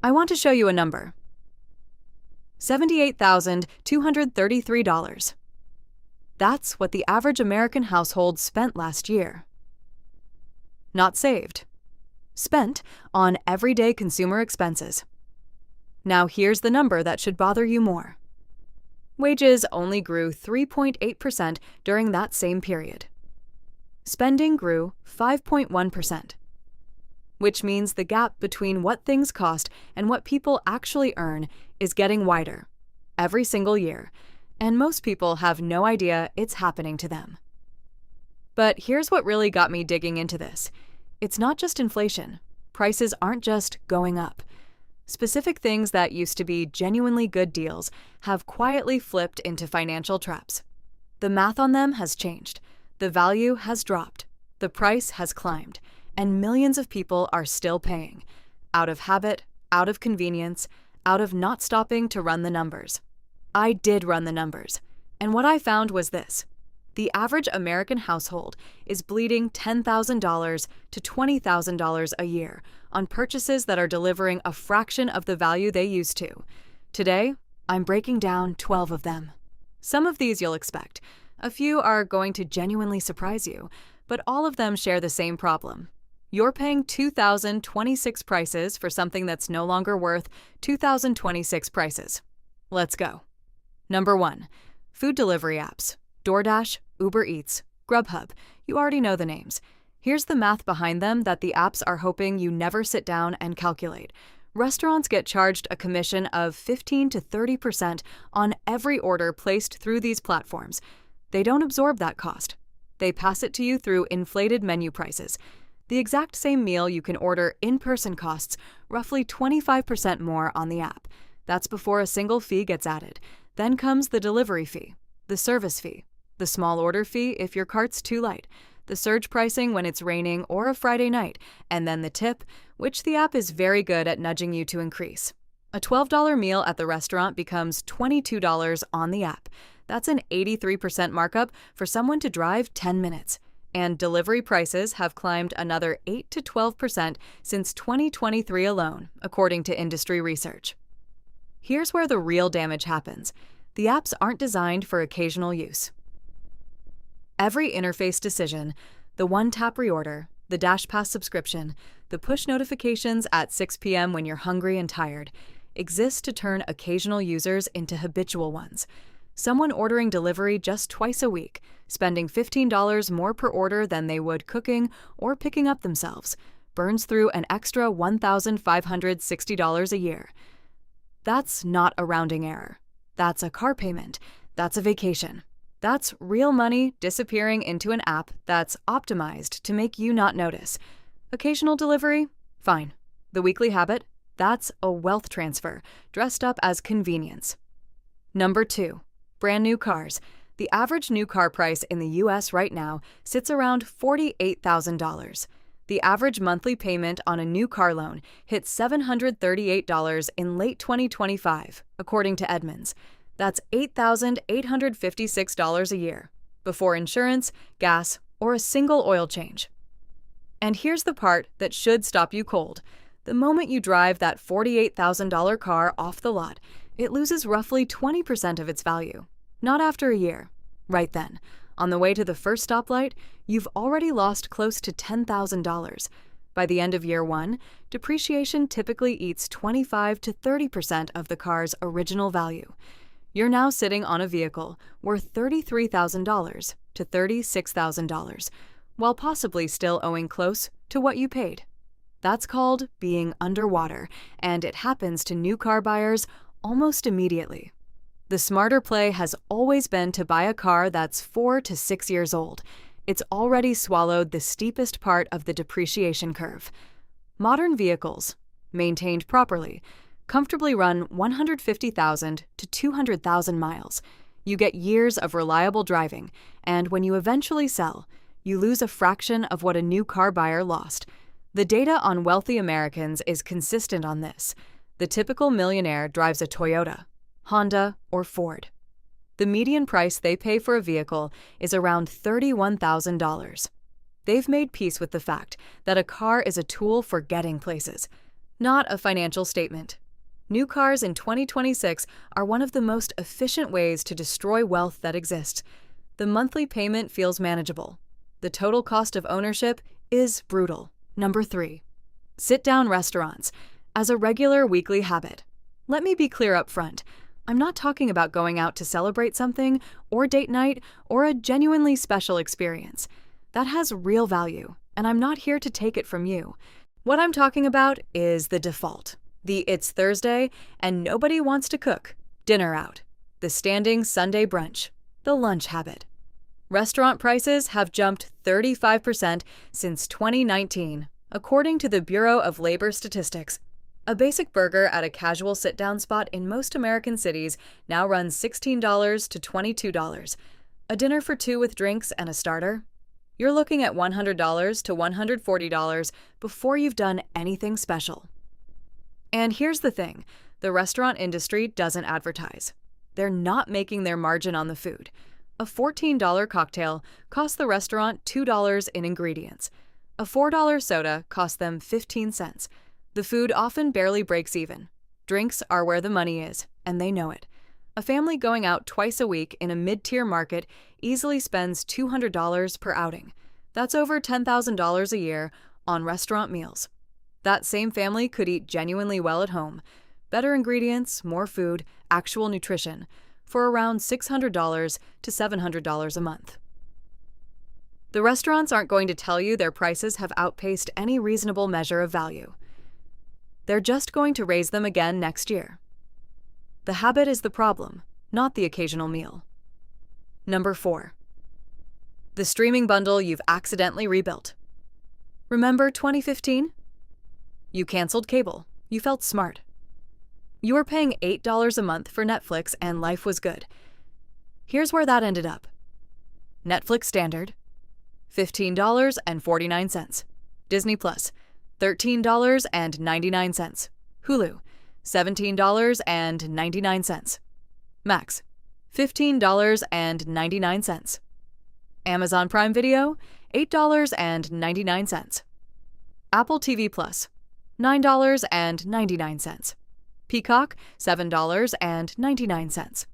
I want to show you a number. $78,233. That's what the average American household spent last year. Not saved. Spent on everyday consumer expenses. Now here's the number that should bother you more. Wages only grew 3.8% during that same period. Spending grew 5.1%, which means the gap between what things cost and what people actually earn is getting wider every single year, and most people have no idea it's happening to them. But here's what really got me digging into this. It's not just inflation. Prices aren't just going up. Specific things that used to be genuinely good deals have quietly flipped into financial traps. The math on them has changed. The value has dropped. The price has climbed. And millions of people are still paying. Out of habit, out of convenience, out of not stopping to run the numbers. I did run the numbers. And what I found was this. The average American household is bleeding $10,000 to $20,000 a year on purchases that are delivering a fraction of the value they used to. Today, I'm breaking down 12 of them. Some of these you'll expect. A few are going to genuinely surprise you, but all of them share the same problem. You're paying 2026 prices for something that's no longer worth 2026 prices. Let's go. Number 1. Food delivery apps. DoorDash, Uber Eats, Grubhub. You already know the names. Here's the math behind them that the apps are hoping you never sit down and calculate. Restaurants get charged a commission of 15 to 30% on every order placed through these platforms. They don't absorb that cost. They pass it to you through inflated menu prices. The exact same meal you can order in person costs roughly 25% more on the app. That's before a single fee gets added. Then comes the delivery fee, the service fee, the small order fee if your cart's too light, the surge pricing when it's raining or a Friday night, and then the tip, which the app is very good at nudging you to increase. A $12 meal at the restaurant becomes $22 on the app. That's an 83% markup for someone to drive 10 minutes. And delivery prices have climbed another 8 to 12% since 2023 alone, according to industry research. Here's where the real damage happens. The apps aren't designed for occasional use. Every interface decision, the one-tap reorder, the DashPass subscription, the push notifications at 6 p.m. when you're hungry and tired, exist to turn occasional users into habitual ones. Someone ordering delivery just twice a week, spending $15 more per order than they would cooking or picking up themselves, burns through an extra $1,560 a year. That's not a rounding error. That's a car payment. That's a vacation. That's real money disappearing into an app that's optimized to make you not notice. Occasional delivery? Fine. The weekly habit? That's a wealth transfer, dressed up as convenience. Number 2. Brand new cars. The average new car price in the U.S. right now sits around $48,000. The average monthly payment on a new car loan hit $738 in late 2025, according to Edmunds. That's $8,856 a year, before insurance, gas, or a single oil change. And here's the part that should stop you cold. The moment you drive that $48,000 car off the lot, it loses roughly 20% of its value. Not after a year. Right then, on the way to the first stoplight, you've already lost close to $10,000. By the end of year 1, depreciation typically eats 25 to 30% of the car's original value. You're now sitting on a vehicle worth $33,000 to $36,000, while possibly still owing close to what you paid. That's called being underwater, and it happens to new car buyers almost immediately. The smarter play has always been to buy a car that's 4 to 6 years old. It's already swallowed the steepest part of the depreciation curve. Modern vehicles, maintained properly, comfortably run 150,000 to 200,000 miles. You get years of reliable driving, and when you eventually sell, you lose a fraction of what a new car buyer lost. The data on wealthy Americans is consistent on this. The typical millionaire drives a Toyota, Honda, or Ford. The median price they pay for a vehicle is around $31,000. They've made peace with the fact that a car is a tool for getting places, not a financial statement. New cars in 2026 are one of the most efficient ways to destroy wealth that exists. The monthly payment feels manageable. The total cost of ownership is brutal. Number 3. Sit-down restaurants as a regular weekly habit. Let me be clear up front. I'm not talking about going out to celebrate something, or date night, or a genuinely special experience. That has real value, and I'm not here to take it from you. What I'm talking about is the default. The "it's Thursday and nobody wants to cook" dinner out. The standing Sunday brunch. The lunch habit. Restaurant prices have jumped 35% since 2019, according to the Bureau of Labor Statistics. A basic burger at a casual sit-down spot in most American cities now runs $16 to $22. A dinner for two with drinks and a starter? You're looking at $100 to $140 before you've done anything special. And here's the thing, the restaurant industry doesn't advertise. They're not making their margin on the food. A $14 cocktail costs the restaurant $2 in ingredients. A $4 soda costs them 15 cents. The food often barely breaks even. Drinks are where the money is, and they know it. A family going out twice a week in a mid-tier market easily spends $200 per outing. That's over $10,000 a year on restaurant meals. That same family could eat genuinely well at home. Better ingredients, more food, actual nutrition, for around $600 to $700 a month. The restaurants aren't going to tell you their prices have outpaced any reasonable measure of value. They're just going to raise them again next year. The habit is the problem, not the occasional meal. Number 4. The streaming bundle you've accidentally rebuilt. Remember 2015? You canceled cable. You felt smart. You were paying $8 a month for Netflix and life was good. Here's where that ended up. Netflix Standard, $15.49. Disney Plus, $13.99. Hulu, $17.99. Max, $15.99. Amazon Prime Video, $8.99. Apple TV Plus, $9.99. Peacock, $7.99.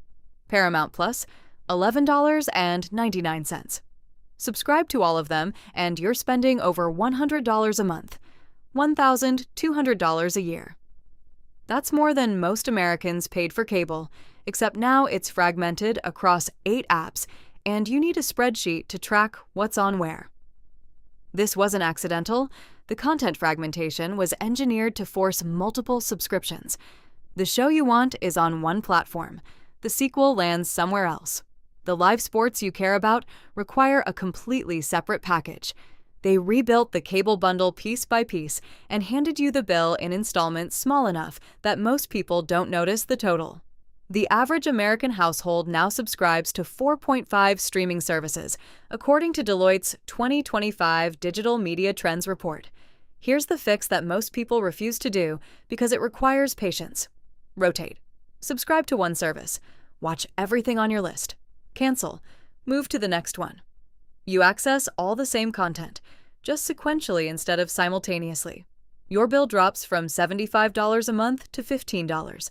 Paramount Plus, $11.99. Subscribe to all of them, and you're spending over $100 a month, $1,200 a year. That's more than most Americans paid for cable, except now it's fragmented across 8 apps, and you need a spreadsheet to track what's on where. This wasn't accidental. The content fragmentation was engineered to force multiple subscriptions. The show you want is on one platform. The sequel lands somewhere else. The live sports you care about require a completely separate package. They rebuilt the cable bundle piece by piece and handed you the bill in installments small enough that most people don't notice the total. The average American household now subscribes to 4.5 streaming services, according to Deloitte's 2025 Digital Media Trends Report. Here's the fix that most people refuse to do because it requires patience. Rotate. Subscribe to one service. Watch everything on your list. Cancel. Move to the next one. You access all the same content, just sequentially instead of simultaneously. Your bill drops from $75 a month to $15.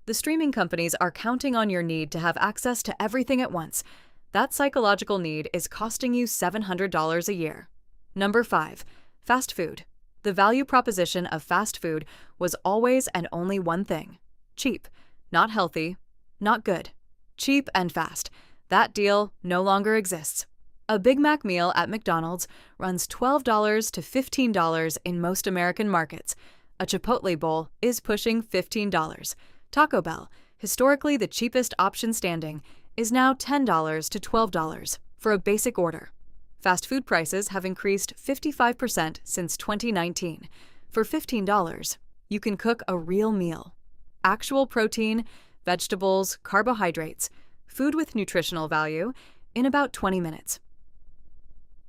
The streaming companies are counting on your need to have access to everything at once. That psychological need is costing you $700 a year. Number 5. Fast food. The value proposition of fast food was always and only one thing. Cheap. Not healthy. Not good. Cheap and fast. That deal no longer exists. A Big Mac meal at McDonald's runs $12 to $15 in most American markets. A Chipotle bowl is pushing $15. Taco Bell, historically the cheapest option standing, is now $10 to $12 for a basic order. Fast food prices have increased 55% since 2019. For $15, you can cook a real meal. Actual protein, vegetables, carbohydrates, food with nutritional value, in about 20 minutes.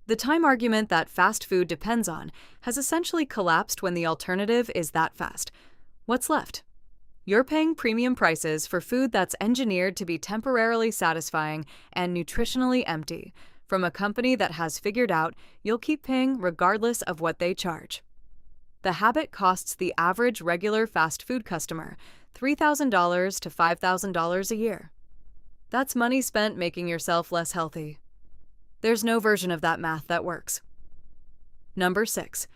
The time argument that fast food depends on has essentially collapsed when the alternative is that fast. What's left? You're paying premium prices for food that's engineered to be temporarily satisfying and nutritionally empty from a company that has figured out you'll keep paying regardless of what they charge. The habit costs the average regular fast food customer $3,000 to $5,000 a year. That's money spent making yourself less healthy. There's no version of that math that works. Number 6.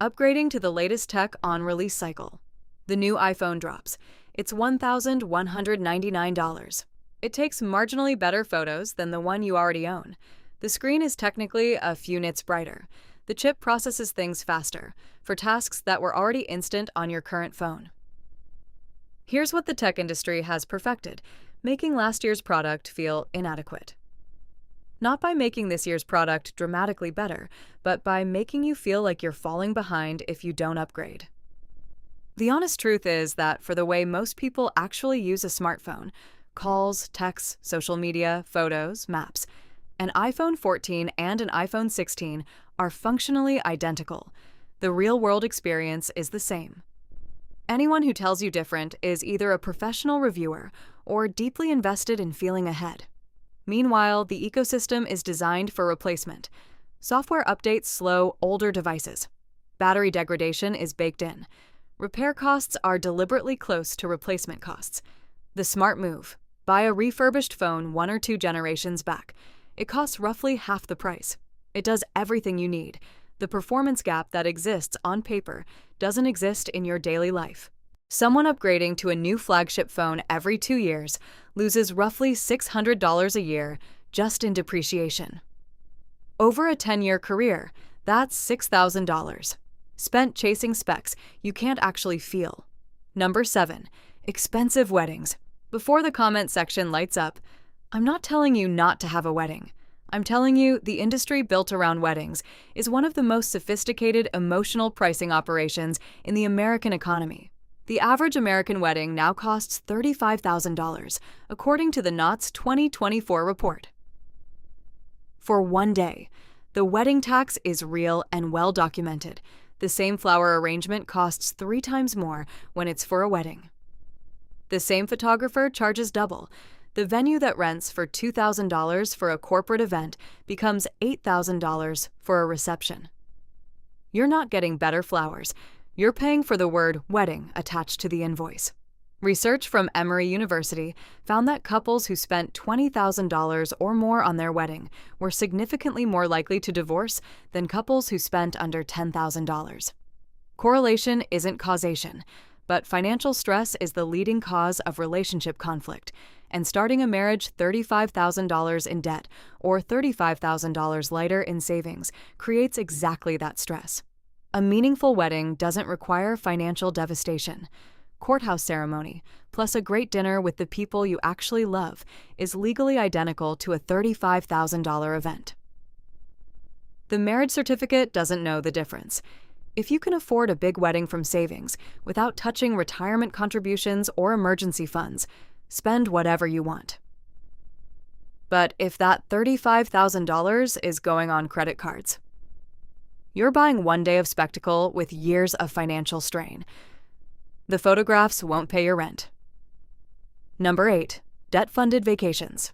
Upgrading to the latest tech on release cycle. The new iPhone drops. It's $1,199. It takes marginally better photos than the one you already own. The screen is technically a few nits brighter. The chip processes things faster, for tasks that were already instant on your current phone. Here's what the tech industry has perfected, making last year's product feel inadequate. Not by making this year's product dramatically better, but by making you feel like you're falling behind if you don't upgrade. The honest truth is that for the way most people actually use a smartphone, calls, texts, social media, photos, maps, an iPhone 14 and an iPhone 16 are functionally identical. The real-world experience is the same. Anyone who tells you different is either a professional reviewer or deeply invested in feeling ahead. Meanwhile, the ecosystem is designed for replacement. Software updates slow older devices. Battery degradation is baked in. Repair costs are deliberately close to replacement costs. The smart move: buy a refurbished phone 1 or 2 generations back. It costs roughly half the price. It does everything you need. The performance gap that exists on paper doesn't exist in your daily life. Someone upgrading to a new flagship phone every 2 years loses roughly $600 a year just in depreciation. Over a 10-year career, that's $6,000. Spent chasing specs you can't actually feel. Number 7. Expensive weddings. Before the comment section lights up, I'm not telling you not to have a wedding. I'm telling you the industry built around weddings is one of the most sophisticated emotional pricing operations in the American economy. The average American wedding now costs $35,000, according to the Knott's 2024 report. For one day, the wedding tax is real and well documented. The same flower arrangement costs 3 times more when it's for a wedding. The same photographer charges double. The venue that rents for $2,000 for a corporate event becomes $8,000 for a reception. You're not getting better flowers. You're paying for the word wedding attached to the invoice. Research from Emory University found that couples who spent $20,000 or more on their wedding were significantly more likely to divorce than couples who spent under $10,000. Correlation isn't causation, but financial stress is the leading cause of relationship conflict, and starting a marriage $35,000 in debt or $35,000 lighter in savings creates exactly that stress. A meaningful wedding doesn't require financial devastation. Courthouse ceremony, plus a great dinner with the people you actually love, is legally identical to a $35,000 event. The marriage certificate doesn't know the difference. If you can afford a big wedding from savings without touching retirement contributions or emergency funds, spend whatever you want. But if that $35,000 is going on credit cards, you're buying one day of spectacle with years of financial strain. The photographs won't pay your rent. Number 8. Debt-funded vacations.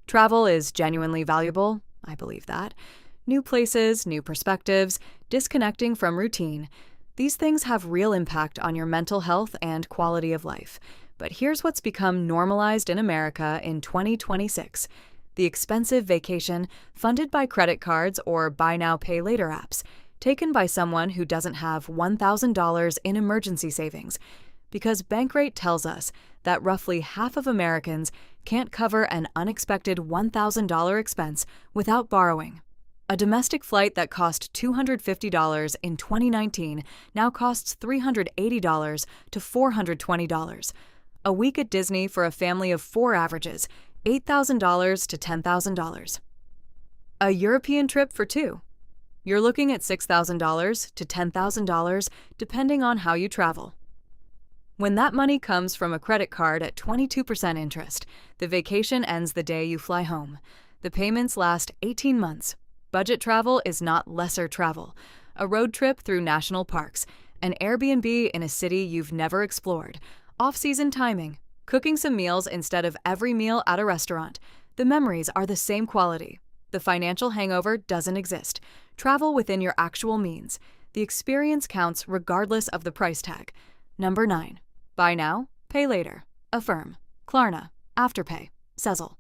Travel is genuinely valuable. I believe that. New places, new perspectives, disconnecting from routine. These things have real impact on your mental health and quality of life. But here's what's become normalized in America in 2026. The expensive vacation funded by credit cards or buy now, pay later apps, taken by someone who doesn't have $1,000 in emergency savings, because Bankrate tells us that roughly half of Americans can't cover an unexpected $1,000 expense without borrowing. A domestic flight that cost $250 in 2019 now costs $380 to $420. A week at Disney for a family of 4 averages $8,000 to $10,000. A European trip for 2. You're looking at $6,000 to $10,000 depending on how you travel. When that money comes from a credit card at 22% interest, the vacation ends the day you fly home. The payments last 18 months. Budget travel is not lesser travel. A road trip through national parks, an Airbnb in a city you've never explored, off-season timing, cooking some meals instead of every meal at a restaurant. The memories are the same quality. The financial hangover doesn't exist. Travel within your actual means. The experience counts regardless of the price tag. Number 9. Buy now, pay later. Affirm, Klarna, Afterpay, Sezzle.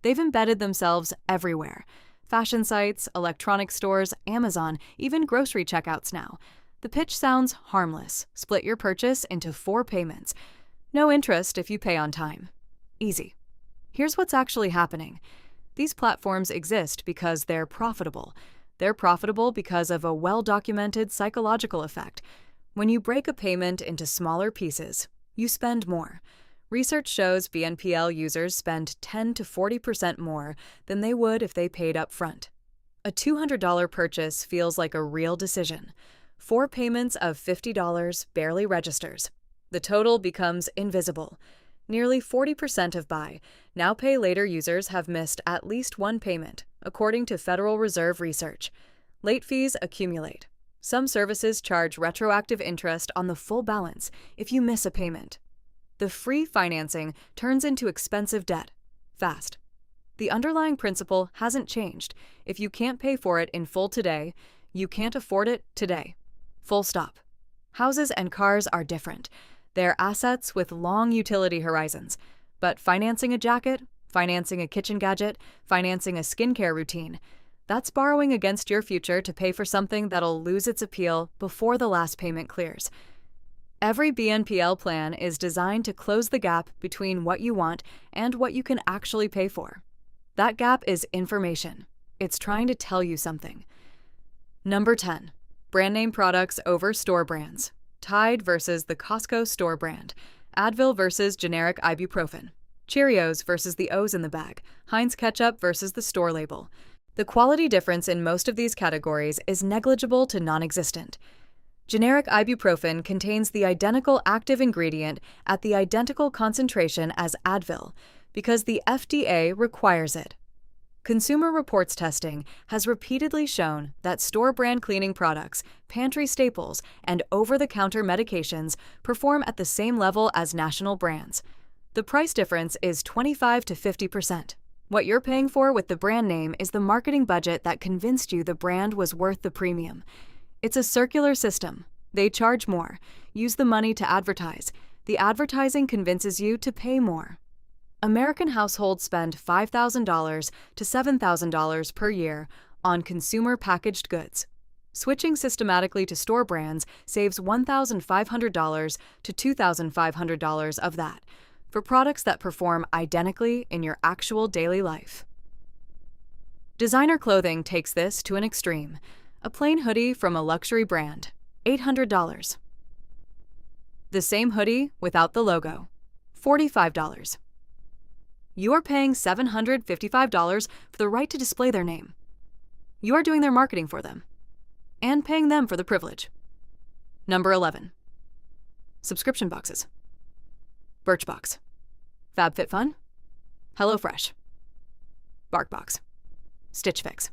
They've embedded themselves everywhere. Fashion sites, electronic stores, Amazon, even grocery checkouts now. The pitch sounds harmless. Split your purchase into 4 payments. No interest if you pay on time. Easy. Here's what's actually happening. These platforms exist because they're profitable. They're profitable because of a well-documented psychological effect. When you break a payment into smaller pieces, you spend more. Research shows BNPL users spend 10 to 40% more than they would if they paid up front. A $200 purchase feels like a real decision. 4 payments of $50 barely registers. The total becomes invisible. Nearly 40% of buy now pay later users have missed at least one payment, according to Federal Reserve research. Late fees accumulate. Some services charge retroactive interest on the full balance if you miss a payment. The free financing turns into expensive debt, fast. The underlying principle hasn't changed. If you can't pay for it in full today, you can't afford it today. Full stop. Houses and cars are different. They're assets with long utility horizons. But financing a jacket, financing a kitchen gadget, financing a skincare routine, that's borrowing against your future to pay for something that'll lose its appeal before the last payment clears. Every BNPL plan is designed to close the gap between what you want and what you can actually pay for. That gap is information. It's trying to tell you something. Number 10. Brand name products over store brands. Tide versus the Costco store brand. Advil versus generic ibuprofen. Cheerios versus the O's in the bag. Heinz ketchup versus the store label. The quality difference in most of these categories is negligible to non-existent. Generic ibuprofen contains the identical active ingredient at the identical concentration as Advil because the FDA requires it. Consumer Reports testing has repeatedly shown that store-brand cleaning products, pantry staples, and over-the-counter medications perform at the same level as national brands. The price difference is 25 to 50%. What you're paying for with the brand name is the marketing budget that convinced you the brand was worth the premium. It's a circular system. They charge more, use the money to advertise. The advertising convinces you to pay more. American households spend $5,000 to $7,000 per year on consumer packaged goods. Switching systematically to store brands saves $1,500 to $2,500 of that for products that perform identically in your actual daily life. Designer clothing takes this to an extreme. A plain hoodie from a luxury brand, $800. The same hoodie without the logo, $45. You are paying $755 for the right to display their name. You are doing their marketing for them and paying them for the privilege. Number 11. Subscription boxes. Birchbox, FabFitFun, HelloFresh, BarkBox, Stitch Fix.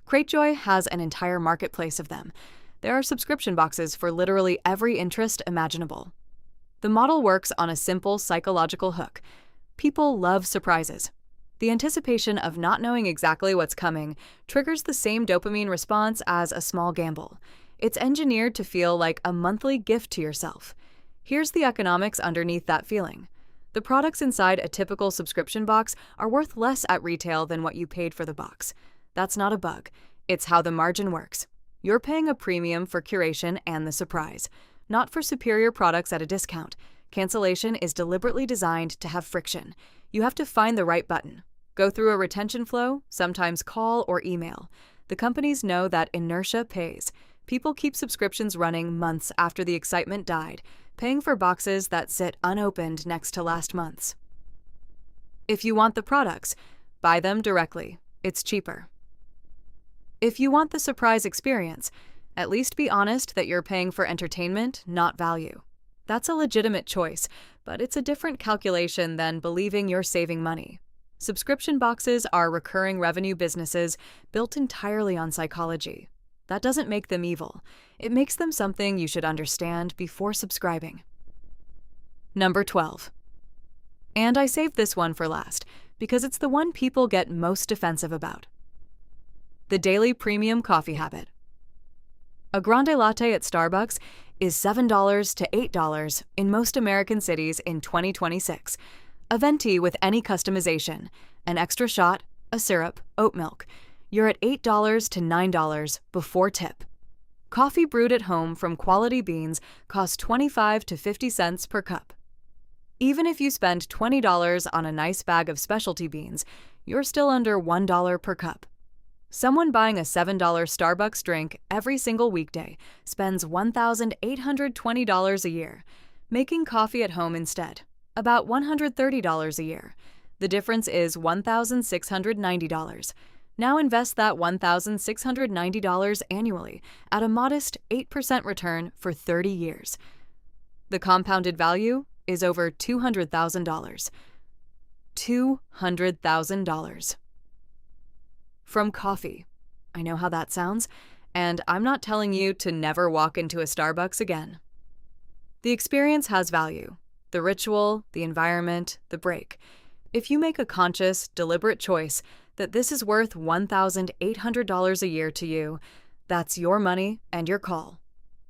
Cratejoy has an entire marketplace of them. There are subscription boxes for literally every interest imaginable. The model works on a simple psychological hook. People love surprises. The anticipation of not knowing exactly what's coming triggers the same dopamine response as a small gamble. It's engineered to feel like a monthly gift to yourself. Here's the economics underneath that feeling. The products inside a typical subscription box are worth less at retail than what you paid for the box. That's not a bug. It's how the margin works. You're paying a premium for curation and the surprise, not for superior products at a discount. Cancellation is deliberately designed to have friction. You have to find the right button. Go through a retention flow, sometimes call or email. The companies know that inertia pays. People keep subscriptions running months after the excitement died, paying for boxes that sit unopened next to last month's. If you want the products, buy them directly. It's cheaper. If you want the surprise experience, at least be honest that you're paying for entertainment, not value. That's a legitimate choice, but it's a different calculation than believing you're saving money. Subscription boxes are recurring revenue businesses built entirely on psychology. That doesn't make them evil. It makes them something you should understand before subscribing. Number 12. And I saved this one for last, because it's the one people get most defensive about. The daily premium coffee habit. A grande latte at Starbucks is $7 to $8 in most American cities in 2026. A venti with any customization, an extra shot, a syrup, oat milk. You're at $8 to $9 before tip. Coffee brewed at home from quality beans costs 25 to 50 cents per cup. Even if you spend $20 on a nice bag of specialty beans, you're still under $1 per cup. Someone buying a $7 Starbucks drink every single weekday spends $1,820 a year. Making coffee at home instead, about $130 a year. The difference is $1,690. Now invest that $1,690 annually at a modest 8% return for 30 years. The compounded value is over $200,000. $200,000. From coffee. I know how that sounds, and I'm not telling you to never walk into a Starbucks again. The experience has value. The ritual, the environment, the break. If you make a conscious, deliberate choice that this is worth $1,800 a year to you, that's your money and your call.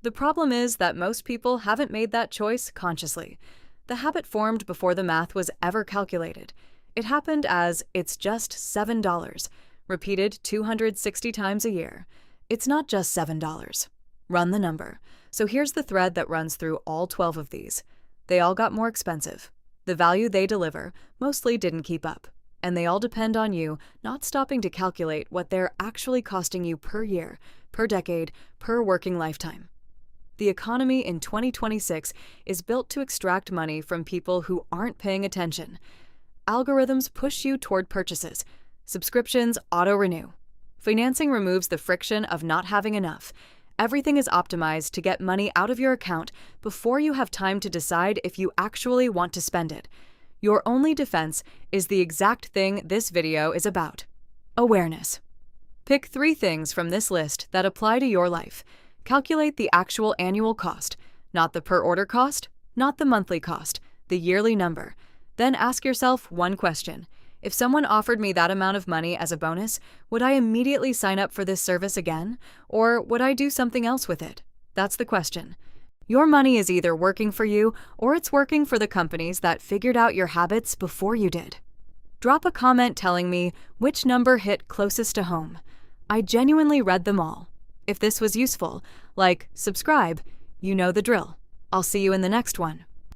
The problem is that most people haven't made that choice consciously. The habit formed before the math was ever calculated. It happened as it's just $7. Repeated 260 times a year. It's not just $7. Run the number. So here's the thread that runs through all 12 of these. They all got more expensive. The value they deliver mostly didn't keep up. And they all depend on you not stopping to calculate what they're actually costing you per year, per decade, per working lifetime. The economy in 2026 is built to extract money from people who aren't paying attention. Algorithms push you toward purchases. Subscriptions auto-renew. Financing removes the friction of not having enough. Everything is optimized to get money out of your account before you have time to decide if you actually want to spend it. Your only defense is the exact thing this video is about: awareness. Pick 3 things from this list that apply to your life. Calculate the actual annual cost, not the per-order cost, not the monthly cost, the yearly number. Then ask yourself one question. If someone offered me that amount of money as a bonus, would I immediately sign up for this service again? Or would I do something else with it? That's the question. Your money is either working for you or it's working for the companies that figured out your habits before you did. Drop a comment telling me which number hit closest to home. I genuinely read them all. If this was useful, like, subscribe, you know the drill. I'll see you in the next one.